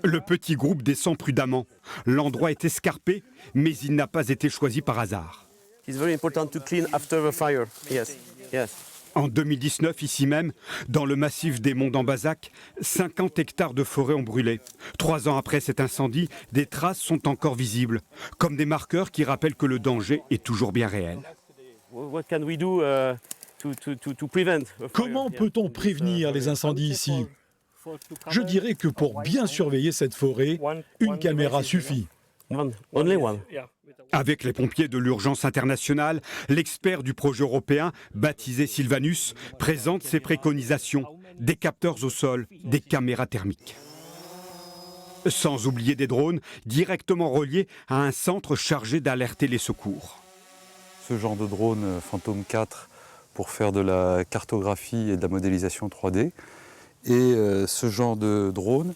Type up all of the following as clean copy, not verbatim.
Le petit groupe descend prudemment. L'endroit est escarpé, mais il n'a pas été choisi par hasard. It's very important to clean after the fire. Yes, yes. En 2019, ici même, dans le massif des Monts d'Ambazac, 50 hectares de forêt ont brûlé. 3 ans après cet incendie, des traces sont encore visibles, comme des marqueurs qui rappellent que le danger est toujours bien réel. What can we do to prevent a fire Comment here? peut-on prévenir les incendies ici? Je dirais que pour bien surveiller cette forêt, une caméra suffit. Only one. Avec les pompiers de l'urgence internationale, l'expert du projet européen, baptisé Sylvanus, présente ses préconisations, des capteurs au sol, des caméras thermiques. Sans oublier des drones directement reliés à un centre chargé d'alerter les secours. Ce genre de drone Phantom 4 pour faire de la cartographie et de la modélisation 3D. Et ce genre de drone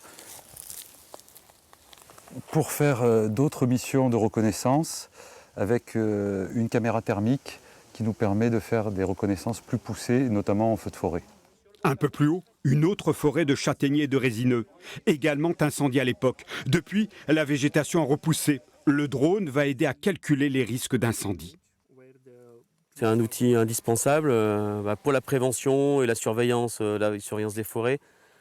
pour faire d'autres missions de reconnaissance avec une caméra thermique qui nous permet de faire des reconnaissances plus poussées, notamment en feu de forêt. Un peu plus haut, une autre forêt de châtaigniers et de résineux, également incendiée à l'époque. Depuis, la végétation a repoussé. Le drone va aider à calculer les risques d'incendie. C'est un outil indispensable pour la prévention et la surveillance des forêts.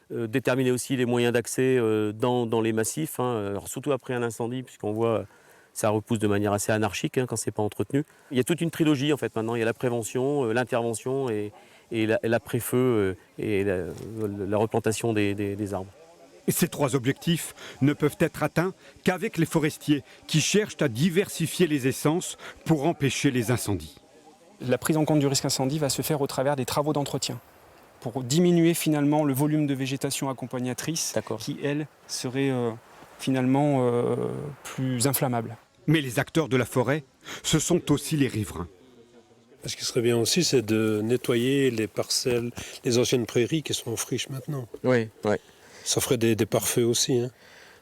Déterminer aussi les moyens d'accès dans les massifs, alors surtout après un incendie, puisqu'on voit ça repousse de manière assez anarchique quand c'est pas entretenu. Il y a toute une trilogie en fait maintenant. Il y a la prévention, l'intervention et l'après-feu et la replantation des arbres. Et ces 3 objectifs ne peuvent être atteints qu'avec les forestiers qui cherchent à diversifier les essences pour empêcher les incendies. La prise en compte du risque incendie va se faire au travers des travaux d'entretien, pour diminuer finalement le volume de végétation accompagnatrice qui, elle, serait finalement plus inflammable. Mais les acteurs de la forêt, ce sont aussi les riverains. Ce qui serait bien aussi, c'est de nettoyer les parcelles, les anciennes prairies qui sont en friche maintenant. Oui, oui. Ça ferait des pare-feux aussi. Hein.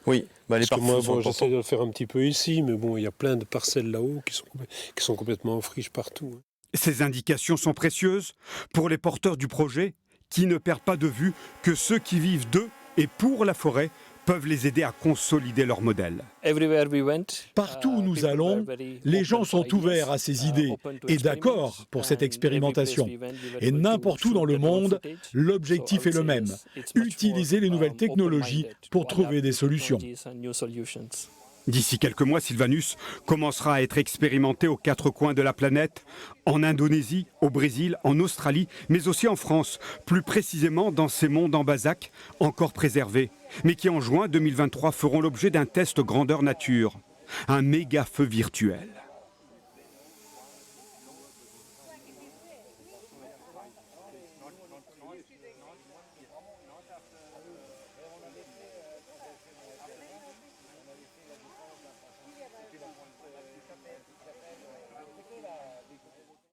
Oui, les Parce que moi, pare-feux j'essaie de le faire un petit peu ici, mais bon, il y a plein de parcelles là-haut qui sont complètement en friche partout. Hein. Ces indications sont précieuses pour les porteurs du projet qui ne perdent pas de vue que ceux qui vivent de et pour la forêt peuvent les aider à consolider leur modèle. Partout où nous allons, les gens sont ouverts à ces idées et d'accord pour cette expérimentation. Et n'importe où dans le monde, l'objectif est le même, utiliser les nouvelles technologies pour trouver des solutions. D'ici quelques mois, Sylvanus commencera à être expérimenté aux 4 coins de la planète, en Indonésie, au Brésil, en Australie, mais aussi en France, plus précisément dans ces monts d'Ambazac, encore préservés, mais qui en juin 2023 feront l'objet d'un test grandeur nature, un méga feu virtuel.